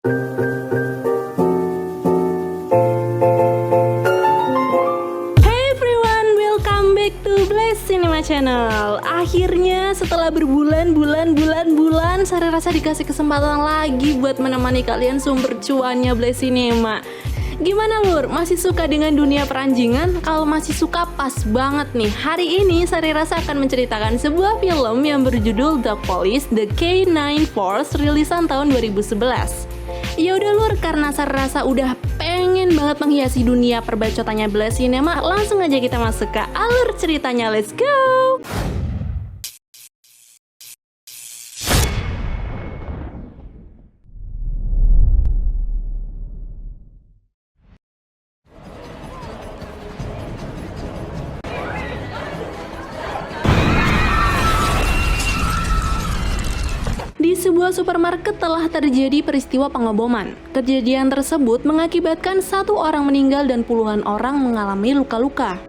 Hey everyone, welcome back to Blast Cinema Channel. Akhirnya setelah berbulan-bulan saya rasa dikasih kesempatan lagi buat menemani kalian sumber cuannya Blast Cinema. Gimana Lur? Masih suka dengan dunia peranjingan? Kalau masih suka, pas banget nih. Hari ini Sari Rasa akan menceritakan sebuah film yang berjudul The Police, The K9 Force, rilisan tahun 2011. Ya udah Lur, karena Sari Rasa udah pengen banget menghiasi dunia perbacotannya Blast Cinema, langsung aja kita masuk ke alur ceritanya. Let's go! Di sebuah supermarket telah terjadi peristiwa pengeboman. Kejadian tersebut mengakibatkan satu orang meninggal dan puluhan orang mengalami luka-luka.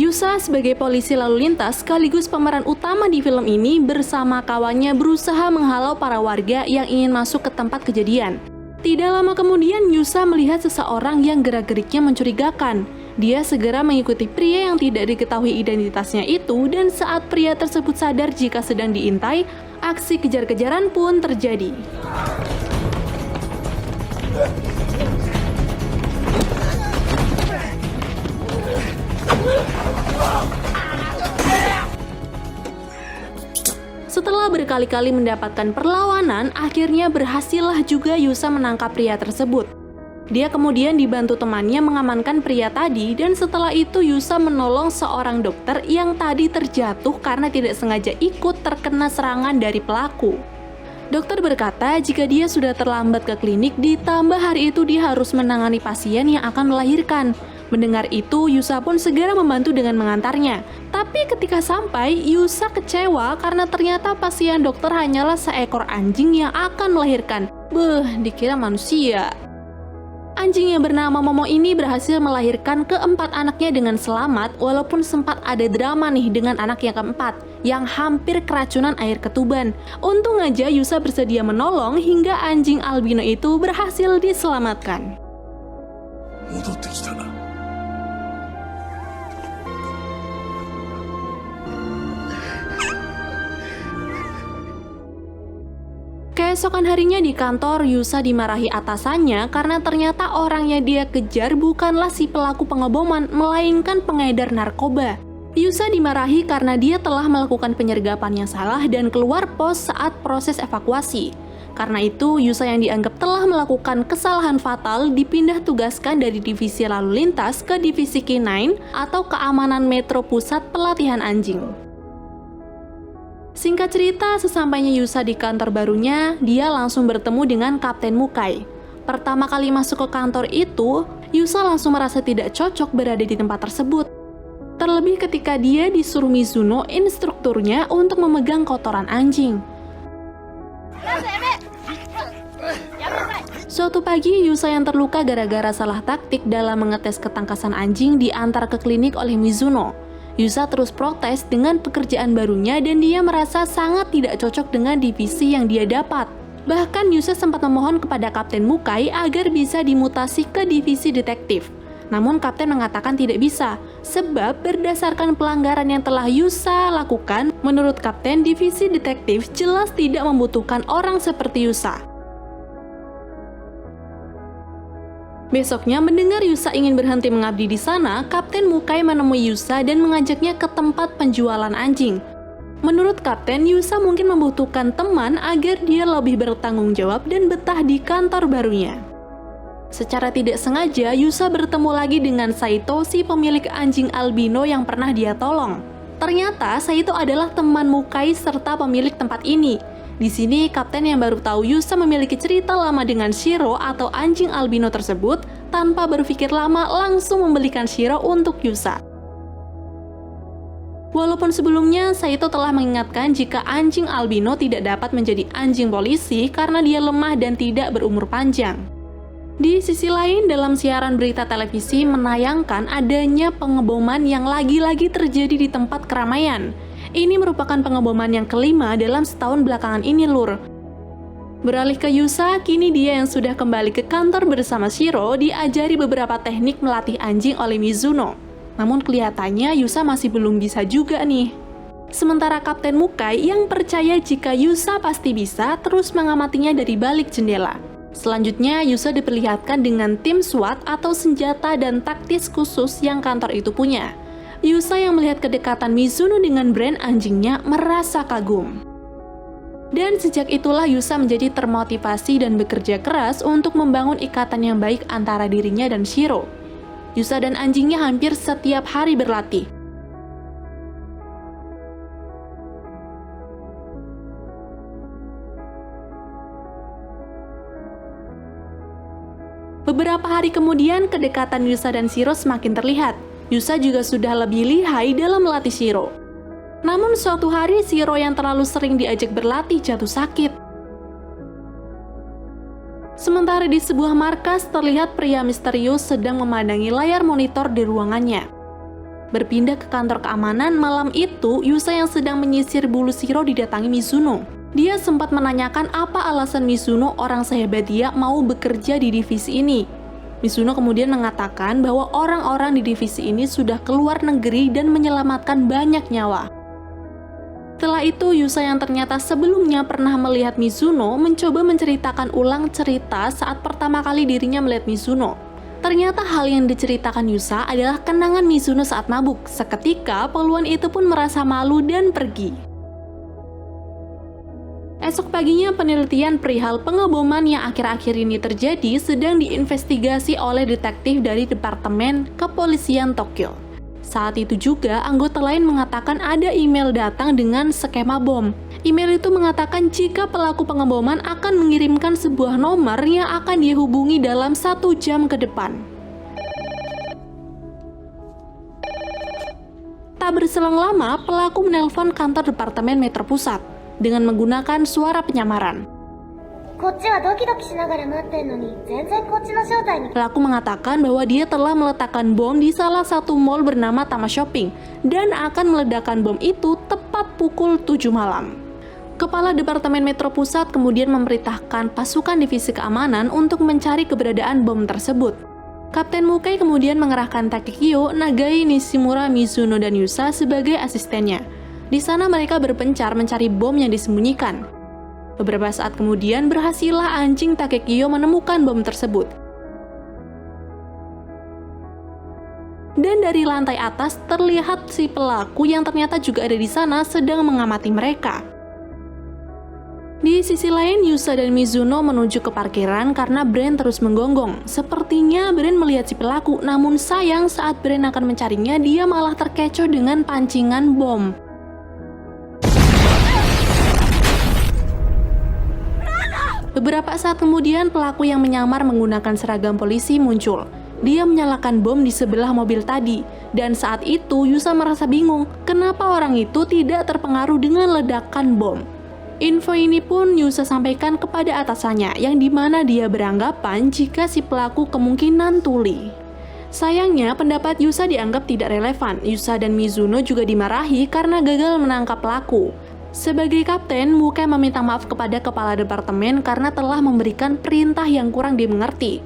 Yusa sebagai polisi lalu lintas sekaligus pemeran utama di film ini bersama kawannya berusaha menghalau para warga yang ingin masuk ke tempat kejadian. Tidak lama kemudian Yusa melihat seseorang yang gerak-geriknya mencurigakan. Dia segera mengikuti pria yang tidak diketahui identitasnya itu, dan saat pria tersebut sadar jika sedang diintai, aksi kejar-kejaran pun terjadi. Setelah berkali-kali mendapatkan perlawanan, akhirnya berhasillah juga Yusa menangkap pria tersebut. Dia kemudian dibantu temannya mengamankan pria tadi, dan setelah itu Yusa menolong seorang dokter yang tadi terjatuh karena tidak sengaja ikut terkena serangan dari pelaku. Dokter berkata jika dia sudah terlambat ke klinik, ditambah hari itu dia harus menangani pasien yang akan melahirkan. Mendengar itu, Yusa pun segera membantu dengan mengantarnya. Tapi ketika sampai, Yusa kecewa karena ternyata pasien dokter hanyalah seekor anjing yang akan melahirkan. Dikira manusia. Anjing yang bernama Momo ini berhasil melahirkan keempat anaknya dengan selamat, walaupun sempat ada drama nih dengan anak yang keempat, yang hampir keracunan air ketuban. Untung aja Yusa bersedia menolong hingga anjing albino itu berhasil diselamatkan. Keesokan harinya di kantor, Yusa dimarahi atasannya karena ternyata orang yang dia kejar bukanlah si pelaku pengeboman, melainkan pengedar narkoba. Yusa dimarahi karena dia telah melakukan penyergapan yang salah dan keluar pos saat proses evakuasi. Karena itu, Yusa yang dianggap telah melakukan kesalahan fatal dipindah tugaskan dari divisi lalu lintas ke divisi K9 atau keamanan metro pusat pelatihan anjing. Singkat cerita, sesampainya Yusa di kantor barunya, dia langsung bertemu dengan Kapten Mukai. Pertama kali masuk ke kantor itu, Yusa langsung merasa tidak cocok berada di tempat tersebut. Terlebih ketika dia disuruh Mizuno, instrukturnya, untuk memegang kotoran anjing. Suatu pagi, Yusa yang terluka gara-gara salah taktik dalam mengetes ketangkasan anjing diantar ke klinik oleh Mizuno. Yusa terus protes dengan pekerjaan barunya dan dia merasa sangat tidak cocok dengan divisi yang dia dapat. Bahkan Yusa sempat memohon kepada Kapten Mukai agar bisa dimutasi ke divisi detektif. Namun Kapten mengatakan tidak bisa, sebab berdasarkan pelanggaran yang telah Yusa lakukan, menurut Kapten, divisi detektif jelas tidak membutuhkan orang seperti Yusa. Besoknya, mendengar Yusa ingin berhenti mengabdi di sana, Kapten Mukai menemui Yusa dan mengajaknya ke tempat penjualan anjing. Menurut Kapten, Yusa mungkin membutuhkan teman agar dia lebih bertanggung jawab dan betah di kantor barunya. Secara tidak sengaja, Yusa bertemu lagi dengan Saito, si pemilik anjing albino yang pernah dia tolong. Ternyata Saito adalah teman Mukai serta pemilik tempat ini. Di sini, Kapten yang baru tahu Yusa memiliki cerita lama dengan Shiro atau anjing albino tersebut, tanpa berpikir lama langsung membelikan Shiro untuk Yusa. Walaupun sebelumnya Saito telah mengingatkan jika anjing albino tidak dapat menjadi anjing polisi karena dia lemah dan tidak berumur panjang. Di sisi lain, dalam siaran berita televisi menayangkan adanya pengeboman yang lagi-lagi terjadi di tempat keramaian. Ini merupakan pengeboman yang kelima dalam setahun belakangan ini, Lur. Beralih ke Yusa, kini dia yang sudah kembali ke kantor bersama Shiro diajari beberapa teknik melatih anjing oleh Mizuno. Namun kelihatannya Yusa masih belum bisa juga nih. Sementara Kapten Mukai yang percaya jika Yusa pasti bisa terus mengamatinya dari balik jendela. Selanjutnya Yusa diperlihatkan dengan tim SWAT atau senjata dan taktis khusus yang kantor itu punya. Yusa yang melihat kedekatan Mizuno dengan brand anjingnya merasa kagum. Dan sejak itulah Yusa menjadi termotivasi dan bekerja keras untuk membangun ikatan yang baik antara dirinya dan Shiro. Yusa dan anjingnya hampir setiap hari berlatih. Beberapa hari kemudian, kedekatan Yusa dan Shiro semakin terlihat. Yusa juga sudah lebih lihai dalam melatih Shiro. Namun suatu hari Shiro yang terlalu sering diajak berlatih jatuh sakit. Sementara di sebuah markas terlihat pria misterius sedang memandangi layar monitor di ruangannya. Berpindah ke kantor keamanan, malam itu Yusa yang sedang menyisir bulu Shiro didatangi Mizuno. Dia sempat menanyakan apa alasan Mizuno, orang sehebat dia, mau bekerja di divisi ini. Mizuno kemudian mengatakan bahwa orang-orang di divisi ini sudah keluar negeri dan menyelamatkan banyak nyawa. Setelah itu, Yusa yang ternyata sebelumnya pernah melihat Mizuno mencoba menceritakan ulang cerita saat pertama kali dirinya melihat Mizuno. Ternyata hal yang diceritakan Yusa adalah kenangan Mizuno saat mabuk. Seketika, poluan itu pun merasa malu dan pergi. Esok paginya, penelitian perihal pengeboman yang akhir-akhir ini terjadi sedang diinvestigasi oleh detektif dari Departemen Kepolisian Tokyo. Saat itu juga, anggota lain mengatakan ada email datang dengan skema bom. Email itu mengatakan jika pelaku pengeboman akan mengirimkan sebuah nomor yang akan dihubungi dalam 1 jam ke depan. Tak berselang lama, pelaku menelpon kantor Departemen Metro Pusat dengan menggunakan suara penyamaran. Pelaku mengatakan bahwa dia telah meletakkan bom di salah satu mall bernama Tama Shopping dan akan meledakkan bom itu tepat pukul 7 malam. Kepala Departemen Metro Pusat kemudian memerintahkan pasukan divisi keamanan untuk mencari keberadaan bom tersebut. Kapten Mukai kemudian mengerahkan Takekyo, Nagai, Nishimura, Mizuno, dan Yusa sebagai asistennya. Di sana mereka berpencar mencari bom yang disembunyikan. Beberapa saat kemudian berhasillah anjing Takekyo menemukan bom tersebut. Dan dari lantai atas terlihat si pelaku yang ternyata juga ada di sana sedang mengamati mereka. Di sisi lain, Yusa dan Mizuno menuju ke parkiran karena Bren terus menggonggong. Sepertinya Bren melihat si pelaku, namun sayang saat Bren akan mencarinya, dia malah terkecoh dengan pancingan bom. Beberapa saat kemudian, pelaku yang menyamar menggunakan seragam polisi muncul. Dia menyalakan bom di sebelah mobil tadi, dan saat itu Yusa merasa bingung kenapa orang itu tidak terpengaruh dengan ledakan bom. Info ini pun Yusa sampaikan kepada atasannya, yang dimana dia beranggapan jika si pelaku kemungkinan tuli. Sayangnya, pendapat Yusa dianggap tidak relevan. Yusa dan Mizuno juga dimarahi karena gagal menangkap pelaku. Sebagai kapten, Mukai meminta maaf kepada kepala departemen karena telah memberikan perintah yang kurang dimengerti.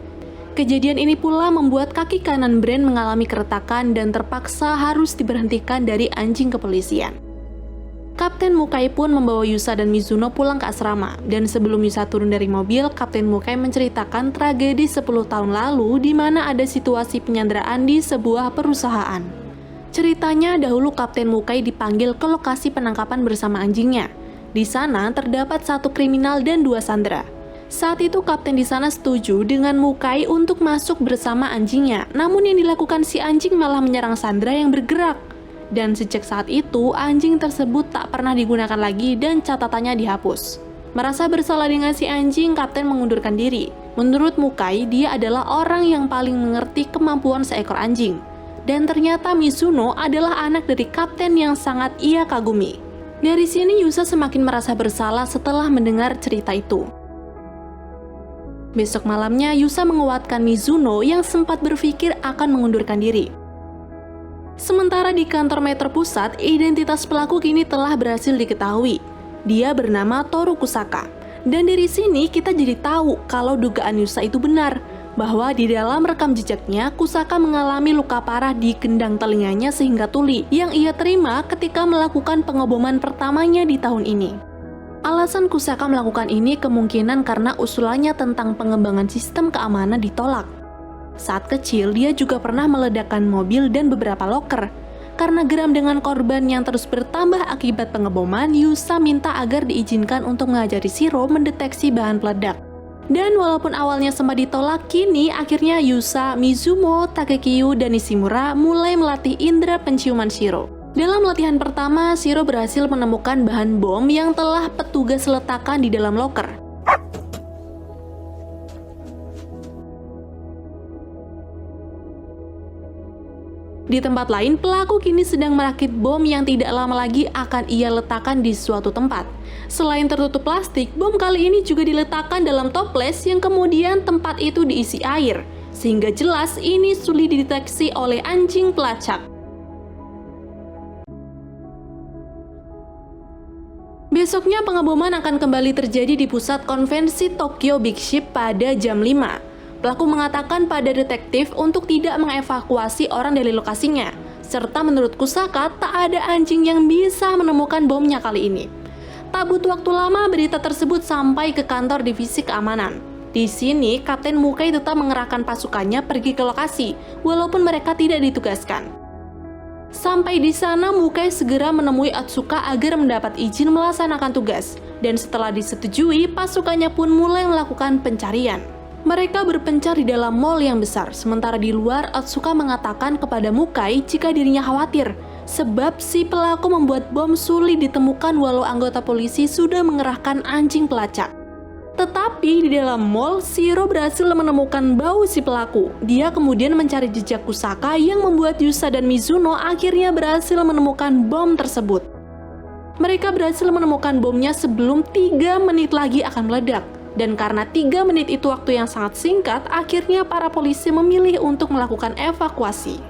Kejadian ini pula membuat kaki kanan Bren mengalami keretakan dan terpaksa harus diberhentikan dari anjing kepolisian. Kapten Mukai pun membawa Yusa dan Mizuno pulang ke asrama, dan sebelum Yusa turun dari mobil, Kapten Mukai menceritakan tragedi 10 tahun lalu di mana ada situasi penyanderaan di sebuah perusahaan. Ceritanya, dahulu Kapten Mukai dipanggil ke lokasi penangkapan bersama anjingnya. Di sana terdapat 1 kriminal dan 2 sandera. Saat itu kapten di sana setuju dengan Mukai untuk masuk bersama anjingnya. Namun yang dilakukan si anjing malah menyerang sandera yang bergerak. Dan sejak saat itu, anjing tersebut tak pernah digunakan lagi dan catatannya dihapus. Merasa bersalah dengan si anjing, kapten mengundurkan diri. Menurut Mukai, dia adalah orang yang paling mengerti kemampuan seekor anjing. Dan ternyata Mizuno adalah anak dari kapten yang sangat ia kagumi. Dari sini Yusa semakin merasa bersalah setelah mendengar cerita itu. Besok malamnya Yusa menguatkan Mizuno yang sempat berpikir akan mengundurkan diri. Sementara di kantor Metro Pusat, identitas pelaku kini telah berhasil diketahui. Dia bernama Toru Kusaka. Dan dari sini kita jadi tahu kalau dugaan Yusa itu benar, bahwa di dalam rekam jejaknya Kusaka mengalami luka parah di gendang telinganya sehingga tuli yang ia terima ketika melakukan pengeboman pertamanya di tahun ini. Alasan Kusaka melakukan ini kemungkinan karena usulannya tentang pengembangan sistem keamanan ditolak. Saat kecil, dia juga pernah meledakkan mobil dan beberapa loker. Karena geram dengan korban yang terus bertambah akibat pengeboman, Yusa minta agar diizinkan untuk mengajari Shiro mendeteksi bahan peledak. Dan walaupun awalnya sempat ditolak, kini akhirnya Yusa, Mizumo, Takekyu, dan Nishimura mulai melatih indera penciuman Shiro. Dalam latihan pertama, Shiro berhasil menemukan bahan bom yang telah petugas letakkan di dalam loker. Di tempat lain, pelaku kini sedang merakit bom yang tidak lama lagi akan ia letakkan di suatu tempat. Selain tertutup plastik, bom kali ini juga diletakkan dalam toples yang kemudian tempat itu diisi air, sehingga jelas ini sulit dideteksi oleh anjing pelacak. Besoknya pengeboman akan kembali terjadi di pusat konvensi Tokyo Big Ship pada jam 5. Pelaku mengatakan pada detektif untuk tidak mengevakuasi orang dari lokasinya, serta menurut Kusaka tak ada anjing yang bisa menemukan bomnya kali ini. Tak butuh waktu lama berita tersebut sampai ke kantor divisi keamanan. Di sini, Kapten Mukai tetap mengerahkan pasukannya pergi ke lokasi, walaupun mereka tidak ditugaskan. Sampai di sana, Mukai segera menemui Atsuka agar mendapat izin melaksanakan tugas, dan setelah disetujui, pasukannya pun mulai melakukan pencarian. Mereka berpencar di dalam mall yang besar, sementara di luar Atsuka mengatakan kepada Mukai jika dirinya khawatir, sebab si pelaku membuat bom sulit ditemukan walau anggota polisi sudah mengerahkan anjing pelacak. Tetapi di dalam mall, Shiro berhasil menemukan bau si pelaku. Dia kemudian mencari jejak Kusaka yang membuat Yusa dan Mizuno akhirnya berhasil menemukan bom tersebut. Mereka berhasil menemukan bomnya sebelum 3 menit lagi akan meledak. Dan karena 3 menit itu waktu yang sangat singkat, akhirnya para polisi memilih untuk melakukan evakuasi.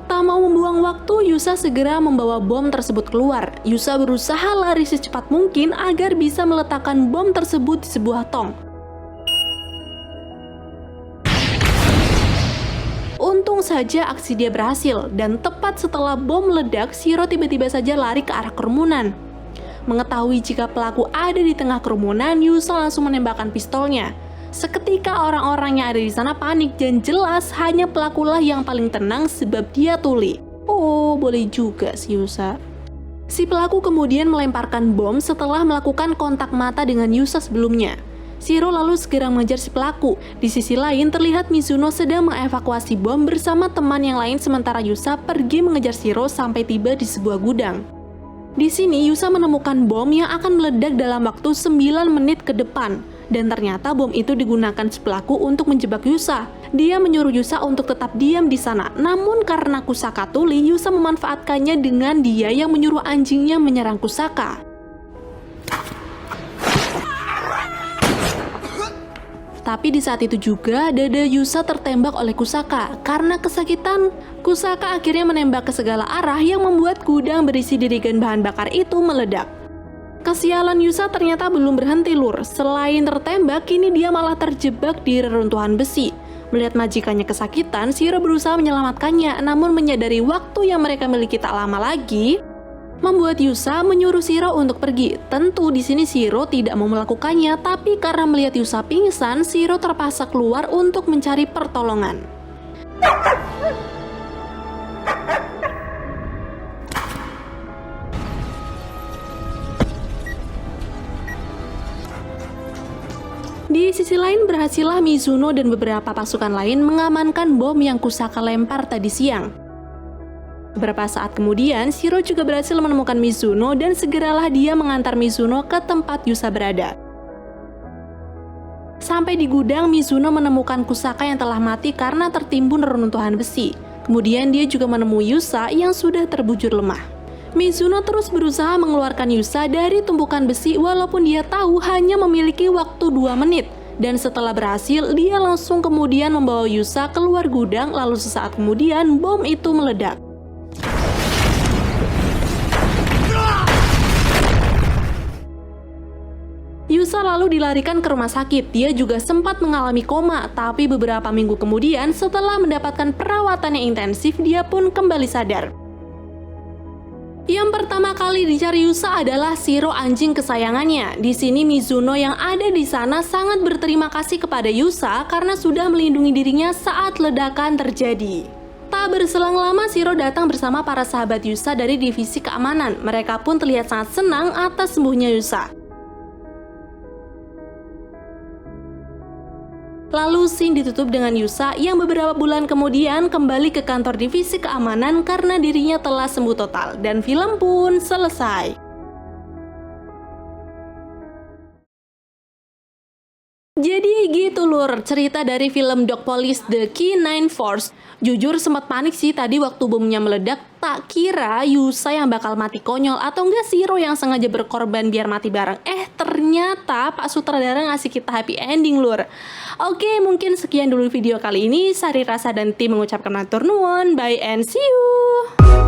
Tak mau membuang waktu, Yusa segera membawa bom tersebut keluar. Yusa berusaha lari secepat mungkin agar bisa meletakkan bom tersebut di sebuah tong. Untung saja aksi dia berhasil, dan tepat setelah bom meledak, Shiro tiba-tiba saja lari ke arah kerumunan. Mengetahui jika pelaku ada di tengah kerumunan, Yusa langsung menembakkan pistolnya. Seketika orang-orang yang ada di sana panik dan jelas hanya pelakulah yang paling tenang sebab dia tuli. Oh, boleh juga si Yusa. Si pelaku kemudian melemparkan bom setelah melakukan kontak mata dengan Yusa sebelumnya. Shiro lalu segera mengejar si pelaku. Di sisi lain terlihat Mizuno sedang mengevakuasi bom bersama teman yang lain sementara Yusa pergi mengejar Shiro sampai tiba di sebuah gudang. Di sini Yusa menemukan bom yang akan meledak dalam waktu 9 menit ke depan. Dan ternyata bom itu digunakan si pelaku untuk menjebak Yusa. Dia menyuruh Yusa untuk tetap diam di sana. Namun karena Kusaka tuli, Yusa memanfaatkannya dengan dia yang menyuruh anjingnya menyerang Kusaka. Tapi di saat itu juga, dada Yusa tertembak oleh Kusaka. Karena kesakitan, Kusaka akhirnya menembak ke segala arah yang membuat gudang berisi dirigen bahan bakar itu meledak. Kesialan Yusa ternyata belum berhenti lur. Selain tertembak, kini dia malah terjebak di reruntuhan besi. Melihat majikannya kesakitan, Shiro berusaha menyelamatkannya. Namun menyadari waktu yang mereka miliki tak lama lagi, membuat Yusa menyuruh Shiro untuk pergi. Tentu di sini Shiro tidak mau melakukannya, tapi karena melihat Yusa pingsan, Shiro terpaksa keluar untuk mencari pertolongan. Di sisi lain berhasillah Mizuno dan beberapa pasukan lain mengamankan bom yang Kusaka lempar tadi siang. Beberapa saat kemudian, Shiro juga berhasil menemukan Mizuno dan segeralah dia mengantar Mizuno ke tempat Yusa berada. Sampai di gudang, Mizuno menemukan Kusaka yang telah mati karena tertimbun reruntuhan besi. Kemudian dia juga menemui Yusa yang sudah terbujur lemah. Mizuno terus berusaha mengeluarkan Yusa dari tumpukan besi walaupun dia tahu hanya memiliki waktu 2 menit. Dan setelah berhasil, dia langsung kemudian membawa Yusa keluar gudang, lalu sesaat kemudian bom itu meledak. Yusa Yusa lalu dilarikan ke rumah sakit. Dia juga sempat mengalami koma, tapi beberapa minggu kemudian setelah mendapatkan perawatan yang intensif, dia pun kembali sadar. Yang pertama kali dicari Yusa adalah Shiro, anjing kesayangannya. Di sini Mizuno yang ada di sana sangat berterima kasih kepada Yusa karena sudah melindungi dirinya saat ledakan terjadi. Tak berselang lama, Shiro datang bersama para sahabat Yusa dari divisi keamanan. Mereka pun terlihat sangat senang atas sembuhnya Yusa. Lalu scene ditutup dengan Yusa yang beberapa bulan kemudian kembali ke kantor divisi keamanan karena dirinya telah sembuh total, dan film pun selesai. Jadi gitu lur, cerita dari film Dog Police The K9 Force. Jujur sempat panik sih tadi waktu bomnya meledak. Tak kira Yusa yang bakal mati konyol atau enggak Shiro yang sengaja berkorban biar mati bareng. Ternyata Pak Sutradara ngasih kita happy ending lur. Oke, mungkin sekian dulu video kali ini. Sari Rasa dan tim mengucapkan matur nuwun. Bye and see you.